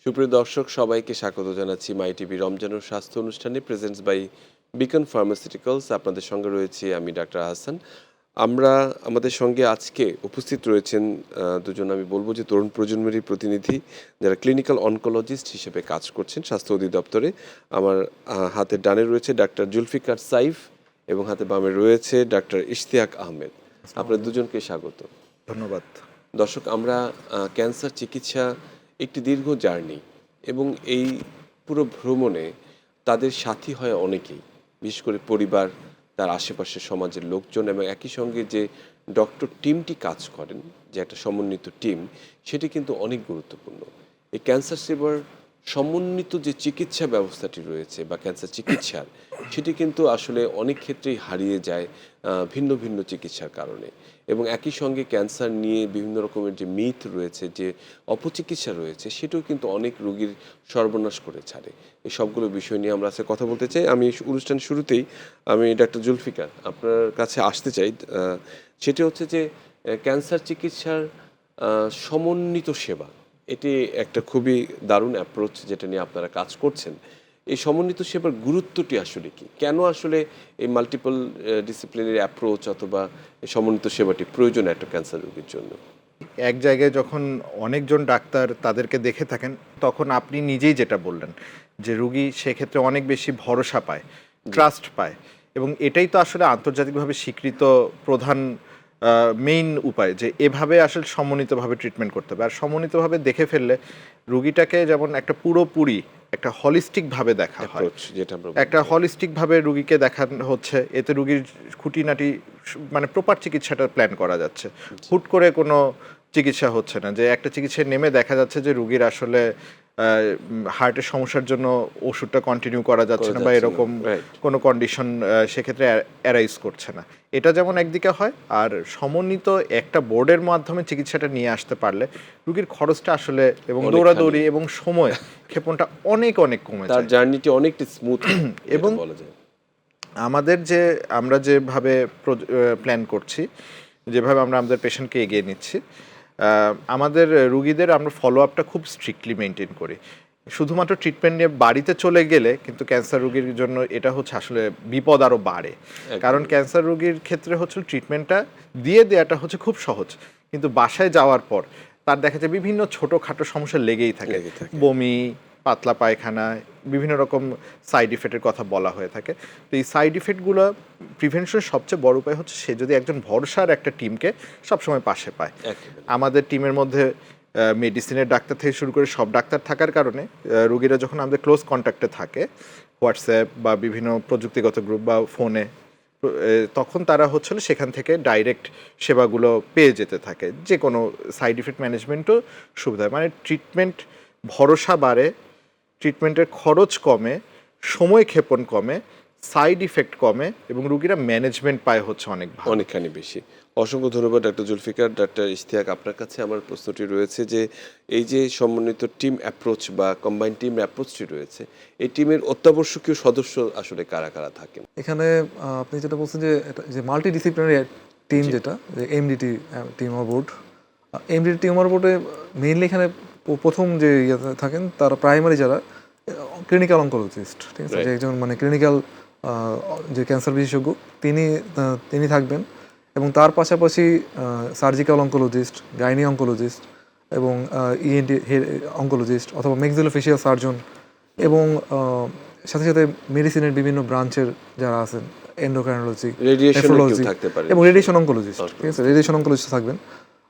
সুপ্রিয় দর্শক সবাইকে স্বাগত জানাচ্ছি মাই টিভি রমজান ও স্বাস্থ্য অনুষ্ঠানে প্রেজেন্টস বাই বিকন ফার্মাসিউটিক্যালস। আপনাদের সঙ্গে রয়েছি আমি ডাক্তার হাসান। আমাদের সঙ্গে আজকে উপস্থিত রয়েছেন দুজন, আমি বলবো যে তরুণ প্রজন্মেরই প্রতিনিধি, যারা ক্লিনিক্যাল অনকোলজিস্ট হিসেবে কাজ করছেন স্বাস্থ্য অধিদপ্তরে। আমার হাতের ডানে রয়েছে ডাক্তার জুলফিকার সাইফ এবং হাতে বামে রয়েছে ডাক্তার ইশতিয়াক আহমেদ। আপনার দুজনকে স্বাগত। ধন্যবাদ। দর্শক, আমরা ক্যান্সার চিকিৎসা একটি দীর্ঘ জার্নি, এবং এই পুরো ভ্রমণে তাদের সাথী হয় অনেকেই, বিশেষ করে পরিবার, তার আশেপাশের সমাজের লোকজন, এবং একই সঙ্গে যে ডক্টর টিমটি কাজ করেন, যে একটা সমন্বিত টিম, সেটি কিন্তু অনেক গুরুত্বপূর্ণ। এই ক্যান্সার সেবার সমন্বিত যে চিকিৎসা ব্যবস্থাটি রয়েছে বা ক্যান্সার চিকিৎসার, সেটি কিন্তু আসলে অনেক ক্ষেত্রেই হারিয়ে যায় ভিন্ন ভিন্ন চিকিৎসার কারণে। এবং একই সঙ্গে ক্যান্সার নিয়ে বিভিন্ন রকমের যে মিথ রয়েছে, যে অপচিকিৎসা রয়েছে, সেটাও কিন্তু অনেক রোগীর সর্বনাশ করে ছাড়ে। এই সবগুলো বিষয় নিয়ে আমরা আজকে কথা বলতে চাই। আমি অনুষ্ঠান শুরুতেই আমি ডাক্তার জুলফিকার আপনার কাছে আসতে চাই। সেটি হচ্ছে যে ক্যান্সার চিকিৎসার সমন্বিত সেবা, এটি একটা খুবই দারুণ অ্যাপ্রোচ যেটা নিয়ে আপনারা কাজ করছেন। এই সমন্বিত সেবার গুরুত্বটি আসলে কি, কেন আসলে এই মাল্টিপল ডিসিপ্লিনারি অ্যাপ্রোচ অথবা এই সমন্বিত সেবাটি প্রয়োজন একটা ক্যান্সার রোগীর জন্য? এক জায়গায় যখন অনেকজন ডাক্তার তাদেরকে দেখে থাকেন, তখন আপনি নিজেই যেটা বললেন যে রুগী সেক্ষেত্রে অনেক বেশি ভরসা পায়, ট্রাস্ট পায়, এবং এটাই তো আসলে আন্তর্জাতিকভাবে স্বীকৃত প্রধান মেইন উপায়, যে এভাবে আসলে সমন্বিতভাবে ট্রিটমেন্ট করতে হবে। আর সমন্বিতভাবে দেখে ফেললে রুগীটাকে যেমন একটা পুরোপুরি একটা হলিস্টিকভাবে দেখা হয়, একটা হলিস্টিকভাবে রুগীকে দেখানো হচ্ছে, এতে রুগীর খুঁটিনাটি মানে প্রপার চিকিৎসাটা প্ল্যান করা যাচ্ছে। হুট করে কোনো চিকিৎসা হচ্ছে না, যে একটা চিকিৎসায় নেমে দেখা যাচ্ছে যে রুগীর আসলে হার্টের সমস্যার জন্য ওষুধটা কন্টিনিউ করা যাচ্ছে না, বা এরকম কোনো কন্ডিশন সেক্ষেত্রে অ্যারাইজ করছে না। এটা যেমন একদিকে হয়, আর সমন্বিত একটা বোর্ডের মাধ্যমে চিকিৎসাটা নিয়ে আসতে পারলে রুগীর খরচটা আসলে এবং দৌড়াদৌড়ি এবং সময় ক্ষেপণটা অনেক অনেক কমে যায়, তার জার্নিটি অনেকটা স্মুথ এবং বলা যায়। আমরা যেভাবে প্ল্যান করছি, যেভাবে আমরা আমাদের পেশেন্টকে এগিয়ে নিচ্ছি, আমাদের রুগীদের আমরা ফলো আপটা খুব স্ট্রিক্টলি মেনটেন করি। শুধুমাত্র ট্রিটমেন্ট নিয়ে বাড়িতে চলে গেলে কিন্তু ক্যান্সার রোগীর জন্য এটা হচ্ছে আসলে বিপদ আরও বাড়ে। কারণ ক্যান্সার রোগীর ক্ষেত্রে হচ্ছে ট্রিটমেন্টটা দিয়ে দেওয়াটা হচ্ছে খুব সহজ, কিন্তু বাসায় যাওয়ার পর তার দেখা যায় বিভিন্ন ছোটোখাটো সমস্যা লেগেই থাকে, বমি, পাতলা পায়খানা, বিভিন্ন রকম সাইড ইফেক্টের কথা বলা হয়ে থাকে। তো এই সাইড ইফেক্টগুলো প্রিভেনশনের সবচেয়ে বড় উপায় হচ্ছে সে যদি একজন ভরসার একটা টিমকে সবসময় পাশে পায়। আমাদের টিমের মধ্যে মেডিসিনের ডাক্তার থেকে শুরু করে সব ডাক্তার থাকার কারণে রুগীরা যখন আমাদের ক্লোজ কন্ট্যাক্টে থাকে, হোয়াটসঅ্যাপ বা বিভিন্ন প্রযুক্তিগত গ্রুপ বা ফোনে, তখন তারা হচ্ছে সেখান থেকে ডাইরেক্ট সেবাগুলো পেয়ে যেতে থাকে। যে কোনো সাইড ইফেক্ট ম্যানেজমেন্টও সুবিধা হয়, মানে ট্রিটমেন্ট ভরসা বাড়ে, ট্রিটমেন্টের খরচ কমে, সময় ক্ষেপণ কমে, সাইড ইফেক্ট কমে, এবং রুগীরা ম্যানেজমেন্ট পায় হচ্ছে অনেকখানি বেশি। অসংখ্য ধন্যবাদ ডাক্তার জুলফিকার। ডাক্তার ইশতিয়াক, আপনার কাছে আমার প্রশ্নটি রয়েছে যে এই যে সমন্বিত টিম অ্যাপ্রোচ বা কম্বাইন্ড টিম অ্যাপ্রোচটি রয়েছে, এই টিমের অত্যাবশ্যকীয় সদস্য আসলে কারা কারা থাকেন? এখানে আপনি যেটা বলছেন যে মাল্টি ডিসিপ্লিনারি টিম, যেটা MDT tumour board, MDT tumour বোর্ডে মেইনলি এখানে প্রথম যে থাকেন তারা প্রাইমারি যারা ক্লিনিক্যাল অনকোলজিস্ট, ঠিক আছে, যে একজন মানে ক্লিনিক্যাল যে ক্যান্সার বিশেষজ্ঞ তিনি থাকবেন, এবং তার পাশাপাশি সার্জিক্যাল অনকোলজিস্ট, গাইনি অনকোলজিস্ট, এবং ইএনটি অনকোলজিস্ট অথবা ম্যাক্সিলোফেশিয়াল সার্জন, এবং সাথে সাথে মেডিসিনের বিভিন্ন ব্রাঞ্চের যারা আছেন, এন্ডোক্রাইনোলজি, নেফ্রোলজি এবং রেডিয়েশন অনকোলজিস্ট, ঠিক আছে, রেডিয়েশন অনকোলজিস্ট থাকবেন,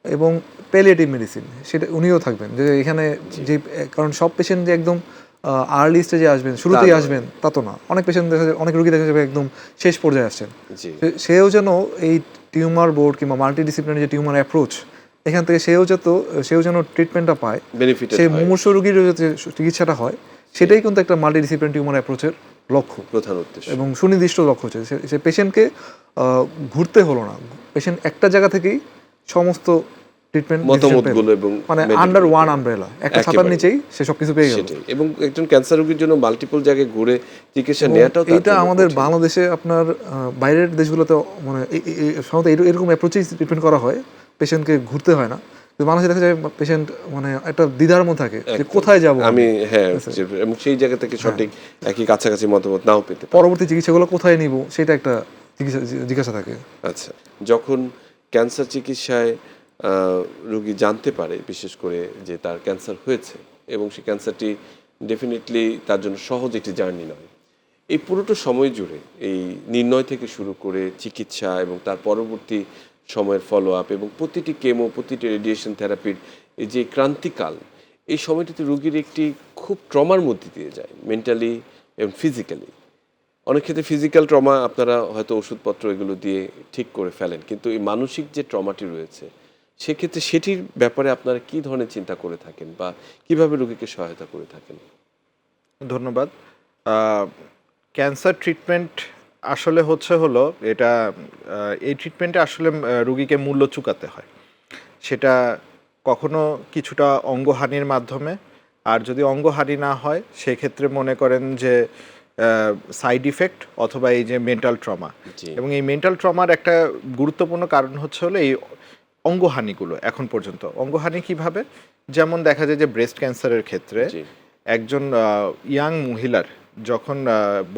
এবং প্যালিয়েটিভ মেডিসিন সেটা উনিও থাকবেন। যে এখানে যে কারণ সব পেশেন্ট যে একদম আর্লি স্টেজে আসবেন, শুরুতেই আসবেন তা তো না, অনেক পেশেন্ট দেখা যাবে, অনেক রোগী দেখা যাবে একদম শেষ পর্যায়ে আসছেন। সেও যেন এই টিউমার বোর্ড কিংবা মাল্টি ডিসিপ্লিনারি যে টিউমার অ্যাপ্রোচ, এখান থেকে সেও যেন ট্রিটমেন্টটা পায়, সেই মুমূর্ষ রোগীর যে চিকিৎসাটা হয়, সেটাই কিন্তু একটা মাল্টি ডিসিপ্লিনারি টিউমার অ্যাপ্রোচের লক্ষ্য, প্রধান উদ্দেশ্য এবং সুনির্দিষ্ট লক্ষ্য হচ্ছে সে পেশেন্টকে ঘুরতে হলো না, পেশেন্ট একটা জায়গা থেকেই সমস্ত ট্রিটমেন্ট মতামতগুলো এবং মানে আন্ডার ওয়ান আমব্রেলা, একটা ছাতার নিচেই সে সবকিছু পেয়ে গেল। এবং একজন ক্যান্সার রোগীর জন্য মাল্টিপল জায়গায় ঘুরে চিকিৎসা নেওয়াটাও, এটা আমাদের বাংলাদেশে আপনার বাইরের দেশগুলোতে মানে সাধারণত এরকম অ্যাপ্রোচেই ট্রিটমেন্ট করা হয়, পেশেন্টকে ঘুরতে হয় না। তো মানুষের দেখা যায় পেশেন্ট মানে একটা দ্বিধার মধ্যে থাকে যে কোথায় যাব আমি, হ্যাঁ, এবং সেই জায়গা থেকে সঠিক একই কাছাকাছি মতামত নাও পেতে পারি। পরবর্তী চিকিৎসাগুলো কোথায় নিব সেটা একটা জিজ্ঞাসা থাকে। আচ্ছা, যখন ক্যান্সার চিকিৎসায় রোগী জানতে পারে বিশেষ করে যে তার ক্যান্সার হয়েছে এবং সেই ক্যান্সারটি ডেফিনেটলি তার জন্য সহজ একটি জার্নি নয়, এই পুরোটা সময় জুড়ে এই নির্ণয় থেকে শুরু করে চিকিৎসা এবং তার পরবর্তী সময়ের ফলো আপ এবং প্রতিটি কেমো, প্রতিটি রেডিয়েশন থেরাপির এই যে ক্রান্তিকাল, এই সময়টিতে রোগীর একটি খুব ট্রমার মধ্যে দিয়ে যায়, মেন্টালি এবং ফিজিক্যালি। অনেক ক্ষেত্রে ফিজিক্যাল ট্রমা আপনারা হয়তো ওষুধপত্র এগুলো দিয়ে ঠিক করে ফেলেন, কিন্তু এই মানসিক যে ট্রমাটি রয়েছে সেক্ষেত্রে সেটির ব্যাপারে আপনারা কী ধরনের চিন্তা করে থাকেন বা কিভাবে রোগীকে সহায়তা করে থাকেন? ধন্যবাদ। ক্যান্সার ট্রিটমেন্ট আসলে হলো এটা, এই ট্রিটমেন্টে আসলে রুগীকে মূল্য চুকাতে হয়। সেটা কখনো কিছুটা অঙ্গহানির মাধ্যমে, আর যদি অঙ্গহানি না হয় সেক্ষেত্রে মনে করেন যে সাইড ইফেক্ট অথবা এই যে মেন্টাল ট্রমা। জি। এবং এই মেন্টাল ট্রমার একটা গুরুত্বপূর্ণ কারণ হলো এই অঙ্গহানিগুলো। এখন পর্যন্ত অঙ্গহানি কিভাবে, যেমন দেখা যায় যে ব্রেস্ট ক্যান্সারের ক্ষেত্রে জি। একজন ইয়াং মহিলার যখন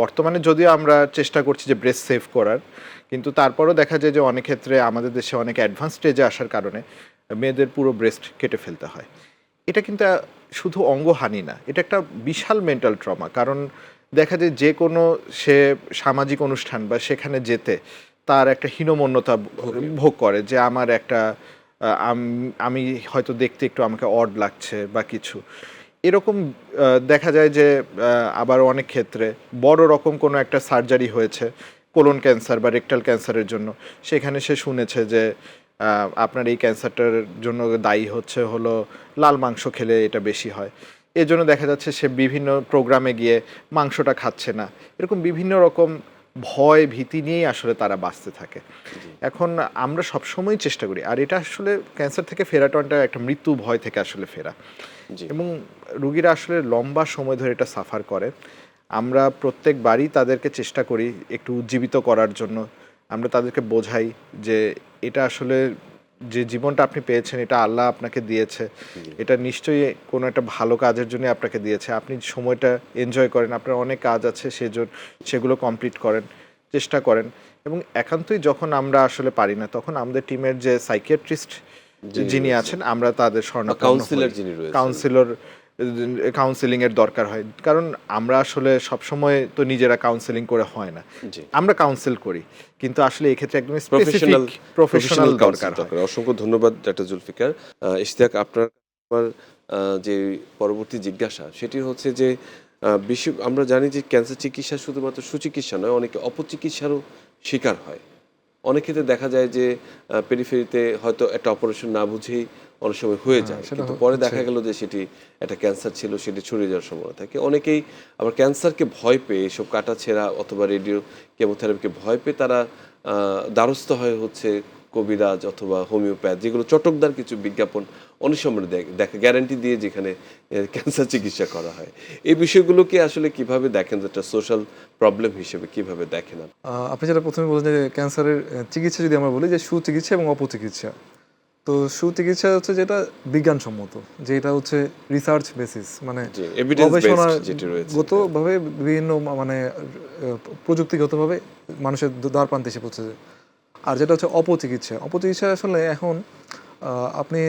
বর্তমানে যদিও আমরা চেষ্টা করছি যে ব্রেস্ট সেভ করার, কিন্তু তারপরও দেখা যায় যে অনেক ক্ষেত্রে আমাদের দেশে অনেক অ্যাডভান্স স্টেজে আসার কারণে মেয়েদের পুরো ব্রেস্ট কেটে ফেলতে হয়। এটা কিন্তু শুধু অঙ্গহানি না, এটা একটা বিশাল মেন্টাল ট্রমা। কারণ দেখা যায় যে কোনো সে সামাজিক অনুষ্ঠান বা সেখানে যেতে তার একটা হীনমন্যতা ভোগ করে যে আমার একটা আমি হয়তো দেখতে একটু আমাকে অড লাগছে বা কিছু এরকম। দেখা যায় যে আবার অনেক ক্ষেত্রে বড় রকম কোনো একটা সার্জারি হয়েছে কোলন ক্যান্সার বা রেকটাল ক্যান্সারের জন্য, সেখানে সে শুনেছে যে আপনার এই ক্যান্সারটার জন্য দায়ী হলো লাল মাংস খেলে এটা বেশি হয়। এজন্য দেখা যাচ্ছে সে বিভিন্ন প্রোগ্রামে গিয়ে মাংসটা খাচ্ছে না। এরকম বিভিন্ন রকম ভয় ভীতি নিয়েই আসলে তারা বাঁচতে থাকে। এখন আমরা সবসময় চেষ্টা করি, আর এটা আসলে ক্যান্সার থেকে ফেরাটা একটা মৃত্যু ভয় থেকে আসলে ফেরা, জি। এবং রুগীরা আসলে লম্বা সময় ধরে এটা সাফার করে। আমরা প্রত্যেকবারই তাদেরকে চেষ্টা করি একটু উজ্জীবিত করার জন্য। আমরা তাদেরকে বোঝাই যে এটা আসলে যে জীবনটা আপনি পেয়েছেন এটা আল্লাহ আপনাকে দিয়েছে, এটা নিশ্চয়ই কোনো একটা ভালো কাজের জন্য আপনাকে দিয়েছে। আপনি সময়টা এনজয় করেন, আপনার অনেক কাজ আছে সেগুলো কমপ্লিট করেন, চেষ্টা করেন। এবং একান্তই যখন আমরা আসলে পারি না তখন আমাদের টিমের যে সাইকিয়াট্রিস্ট যিনি আছেন আমরা তাদের কাউন্সিলর যিনি রয়েছেন, কাউন্সিলিং এর দরকার হয়। কারণ আমরা আসলে সবসময় তো নিজেরা কাউন্সিলিং করে হয় না, জি। আমরা কাউন্সিল করি, কিন্তু আসলে এক্ষেত্রে একদম প্রফেশনাল দরকার হয়। অসংখ্য ধন্যবাদ ডাক্তার জুলফিকার। ইশতিয়াক, আপনার আমার যে পরবর্তী জিজ্ঞাসা সেটি হচ্ছে যে আমরা জানি যে ক্যান্সার চিকিৎসা শুধুমাত্র সুচিকিৎসা নয়, অনেকে অপচিকিৎসারও শিকার হয়। অনেক ক্ষেত্রে দেখা যায় যে পেরিফেরিতে হয়তো একটা অপারেশন না বুঝেই অনেক সময় হয়ে যায়, কিন্তু পরে দেখা গেল যে সেটি একটা ক্যান্সার ছিল, সেটি ছড়িয়ে যাওয়ার সম্ভাবনা থাকে। অনেকেই আবার ক্যান্সারকে ভয় পেয়ে এসব কাটাছেঁড়া অথবা রেডিও কেমোথেরাপিকে ভয় পেয়ে তারা দ্বারস্থ হচ্ছে কবিরাজ অথবা হোমিওপ্যাথ, যেগুলো চটকদার কিছু বিজ্ঞাপন অনেক সময় দেখা গ্যারান্টি দিয়ে যেখানে ক্যান্সার চিকিৎসা করা হয়। এই বিষয়গুলোকে আসলে কিভাবে দেখেন, যেটা সোশ্যাল প্রবলেম হিসেবে কিভাবে দেখেন? আপনি যেটা প্রথমে বলছেন যে ক্যান্সারের চিকিৎসা যদি আমরা বলি যে সুচিকিৎসা এবং অপচিকিৎসা, তো সুচিকিৎসা হচ্ছে যেটা বিজ্ঞানসম্মত, যেটা হচ্ছে রিসার্চ বেসিস, মানে গবেষণাগতভাবে বিভিন্ন মানে প্রযুক্তিগতভাবে মানুষের দ্বার প্রান্তে এসে পৌঁছেছে। আর যেটা হচ্ছে অপচিকিৎসা আসলে এখন আপনি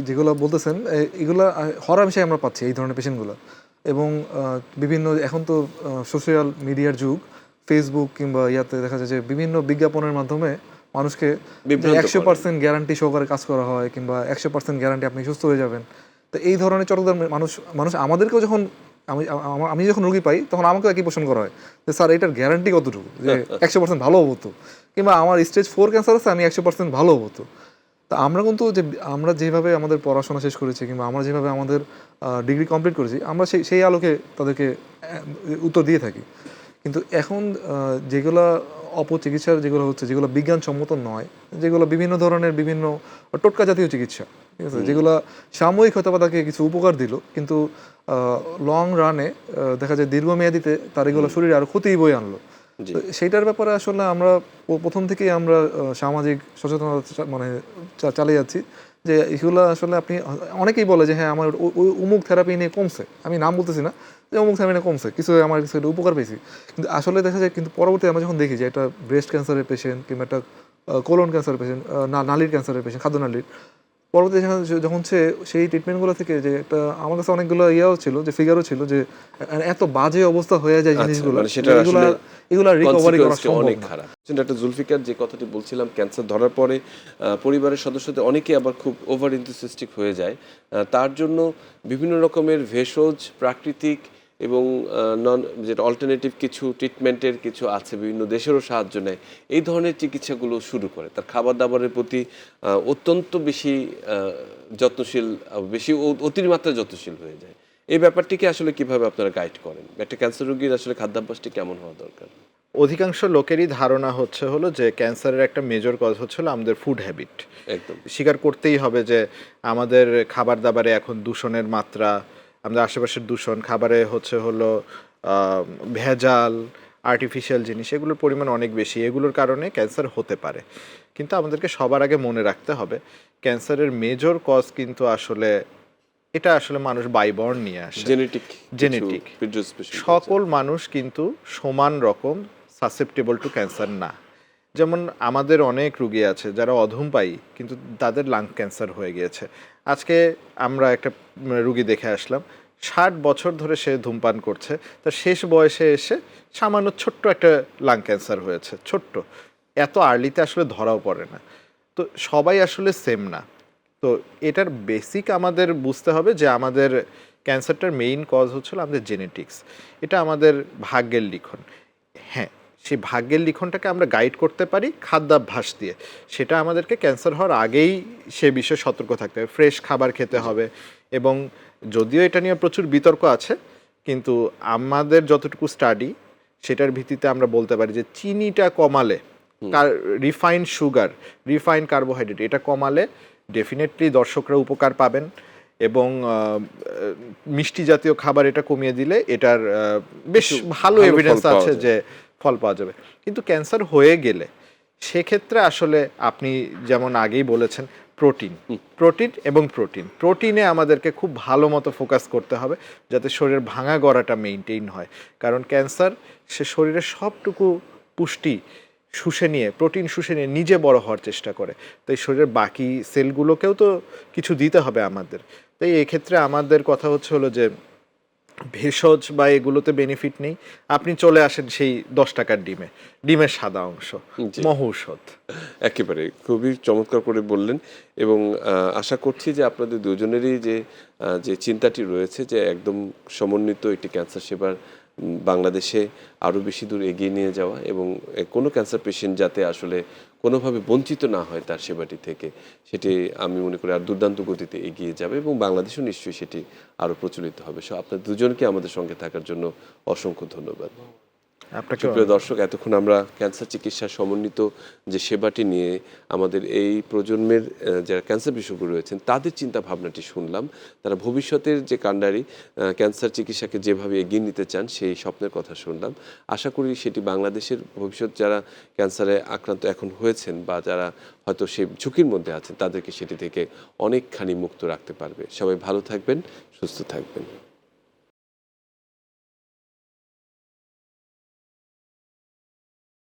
যেগুলো বলতেছেন এগুলো হরহামেশাই আমরা পাচ্ছি এই ধরনের পেশেন্টগুলো। এবং বিভিন্ন এখন তো সোশ্যাল মিডিয়ার যুগ, ফেসবুক কিংবা ইয়াতে দেখা যায় যে বিভিন্ন বিজ্ঞাপনের মাধ্যমে মানুষকে 100% গ্যারান্টি সহকারে কাজ করা হয়, কিংবা 100% গ্যারান্টি আপনি সুস্থ হয়ে যাবেন। তো এই ধরনের চটকদার মানুষ আমাদেরকেও যখন আমি যখন রোগী পাই তখন আমাকেও একই প্রশ্ন করা হয় যে স্যার এটার গ্যারান্টি কতটুকু, যে 100% ভালো হবো তো, কিংবা আমার স্টেজ 4 ক্যান্সার আছে আমি 100% ভালো হবো তো। তা আমরা কিন্তু আমরা যেভাবে আমাদের পড়াশোনা শেষ করেছি কিংবা আমরা যেভাবে আমাদের ডিগ্রি কমপ্লিট করেছি, আমরা সেই আলোকে তাদেরকে উত্তর দিয়ে থাকি। কিন্তু এখন যেগুলো অপচিকিৎসার যেগুলো হচ্ছে, যেগুলো বিজ্ঞানসম্মত নয়, যেগুলো বিভিন্ন ধরনের বিভিন্ন টোটকা জাতীয় চিকিৎসা, ঠিক আছে, যেগুলো সাময়িক হয়তো বা তাকে কিছু উপকার দিল, কিন্তু লং রানে দেখা যায় দীর্ঘমেয়াদীতে তার এগুলো শরীরে আরও ক্ষতি বয়ে আনলো। সেইটার ব্যাপারে আসলে আমরা প্রথম থেকেই আমরা সামাজিক সচেতনতা মানে চালিয়ে যাচ্ছি যে এগুলো আসলে আপনি অনেকেই বলে যে হ্যাঁ আমার ওই অমুক থেরাপি নিয়ে কমছে, আমি নাম বলতেছি না, যে অমুক থেরাপি নিয়ে কমছে, কিছু আমার কিছু একটা উপকার পেয়েছি, কিন্তু আসলে দেখা যায় কিন্তু পরবর্তী আমরা যখন দেখি যে একটা ব্রেস্ট ক্যান্সারের পেশেন্ট কিংবা একটা কোলন ক্যান্সারের পেশেন্ট, নালীর ক্যান্সারের পেশেন্ট, খাদ্যনালীর, পরবর্তী যখন সে সেই ট্রিটমেন্টগুলো থেকে যে একটা আমার কাছে অনেকগুলো ইয়েও ছিল, যে ফিগারও ছিল যে এত বাজে অবস্থা হয়ে যায় জিনিসগুলো, মানে সেটা এগুলা আসলে এগুলা রিকভারি করা consequence-টা সম্ভব অনেক না। খারাপ। ডাক্তার জুলফিকার যে কথাটি বলছিলাম, ক্যান্সার ধরার পরে পরিবারের সদস্যদের অনেকে আবার খুব ওভার এনথুসিয়াস্টিক হয়ে যায়। তার জন্য বিভিন্ন রকমের ভেষজ, প্রাকৃতিক এবং নন যেটা অল্টারনেটিভ কিছু ট্রিটমেন্টের কিছু আছে, বিভিন্ন দেশেরও সাহায্য নেয়। এই ধরনের চিকিৎসাগুলো শুরু করে। তার খাবার-দাবারের প্রতি অত্যন্ত বেশি যত্নশীল, বেশি অতিমাত্রায় যত্নশীল হয়ে যায়। এই ব্যাপারটিকে আসলে কিভাবে আপনারা গাইড করেন? একটা ক্যান্সার রোগীর আসলে খাদ্যাভ্যাসটি কেমন হওয়া দরকার? অধিকাংশ লোকেরই ধারণা হলো যে ক্যান্সারের একটা মেজর কজ হলো আমাদের ফুড হ্যাবিট। একদম। স্বীকার করতেই হবে যে আমাদের খাবার দাবারে এখন দূষণের মাত্রা, আমাদের আশেপাশের দূষণ, খাবারে হলো ভেজাল, আর্টিফিশিয়াল জিনিস, এগুলোর পরিমাণ অনেক বেশি। এগুলোর কারণে ক্যান্সার হতে পারে। কিন্তু আমাদেরকে সবার আগে মনে রাখতে হবে ক্যান্সারের মেজর কজ কিন্তু আসলে এটা আসলে মানুষ বাই বর্ন নিয়ে আসে। জেনেটিক। সকল মানুষ কিন্তু সমান রকম সাসেপ্টেবল টু ক্যান্সার না। যেমন আমাদের অনেক রুগী আছে যারা অধূমপায়ী কিন্তু তাদের লাং ক্যান্সার হয়ে গিয়েছে। আজকে আমরা একটা রুগী দেখে আসলাম, 60 বছর ধরে সে ধূমপান করছে, তার শেষ বয়সে এসে সামান্য ছোট্ট একটা লাং ক্যান্সার হয়েছে। ছোট্ট, এত আর্লিতে আসলে ধরাও পড়ে না। তো সবাই আসলে সেম না। তো এটার বেসিক আমাদের বুঝতে হবে যে আমাদের ক্যান্সারটার মেইন কজ হচ্ছিল আমাদের জেনেটিক্স। এটা আমাদের ভাগ্যের লিখন। হ্যাঁ, সেই ভাগ্যের লিখনটাকে আমরা গাইড করতে পারি খাদ্যাভ্যাস দিয়ে। সেটা আমাদেরকে ক্যান্সার হওয়ার আগেই সে বিষয়ে সতর্ক থাকতে হবে। ফ্রেশ খাবার খেতে হবে, এবং যদিও এটা নিয়ে প্রচুর বিতর্ক আছে, কিন্তু আমাদের যতটুকু স্টাডি সেটার ভিত্তিতে আমরা বলতে পারি যে চিনিটা কমালে, রিফাইন্ড সুগার, রিফাইন্ড কার্বোহাইড্রেট এটা কমালে ডেফিনেটলি দর্শকরা উপকার পাবেন, এবং মিষ্টি জাতীয় খাবার এটা কমিয়ে দিলে এটার বেশ ভালো এভিডেন্স আছে যে ফল পাওয়া যাবে। কিন্তু ক্যান্সার হয়ে গেলে সেক্ষেত্রে আসলে আপনি যেমন আগেই বলেছেন প্রোটিনে আমাদেরকে খুব ভালো মতো ফোকাস করতে হবে যাতে শরীরের ভাঙা গড়াটা মেইনটেইন হয়। কারণ ক্যান্সার সে শরীরের সবটুকু পুষ্টি প্রোটিন শুষে নিয়ে নিজে বড় হওয়ার চেষ্টা করে। তাই শরীরের বাকি সেলগুলোকেও তো কিছু দিতে হবে আমাদের। তাই এক্ষেত্রে আমাদের কথা হলো যে ভেষজ বা এগুলোতে বেনিফিট নেই, আপনি চলে আসেন সেই 10 টাকার ডিমের সাদা অংশ, মহৌষধ। একেবারে খুবই চমৎকার করে বললেন, এবং আশা করছি যে আপনাদের দুজনেরই যে চিন্তাটি রয়েছে যে একদম সমন্বিত একটি ক্যান্সার সেবার বাংলাদেশে আরও বেশি দূর এগিয়ে নিয়ে যাওয়া, এবং কোনো ক্যান্সার পেশেন্ট যাতে আসলে কোনোভাবে বঞ্চিত না হয় তার সেবাটি থেকে, সেটি আমি মনে করি আর দুর্দান্ত গতিতে এগিয়ে যাবে, এবং বাংলাদেশেও নিশ্চয়ই সেটি আরও প্রচলিত হবে। সো আপনার দুজনকে আমাদের সঙ্গে থাকার জন্য অসংখ্য ধন্যবাদ। প্রিয় দর্শক, এতক্ষণ আমরা ক্যান্সার চিকিৎসার সমন্বিত যে সেবাটি নিয়ে আমাদের এই প্রজন্মের যারা ক্যান্সার বিশেষজ্ঞ রয়েছেন তাদের চিন্তা ভাবনাটি শুনলাম। তারা ভবিষ্যতের যে কাণ্ডারি ক্যান্সার চিকিৎসাকে যেভাবে এগিয়ে নিতে চান সেই স্বপ্নের কথা শুনলাম। আশা করি সেটি বাংলাদেশের ভবিষ্যৎ যারা ক্যান্সারে আক্রান্ত এখন হয়েছেন বা যারা হয়তো সেই ঝুঁকির মধ্যে আছেন তাদেরকে সেটি থেকে অনেকখানি মুক্ত রাখতে পারবে। সবাই ভালো থাকবেন, সুস্থ থাকবেন।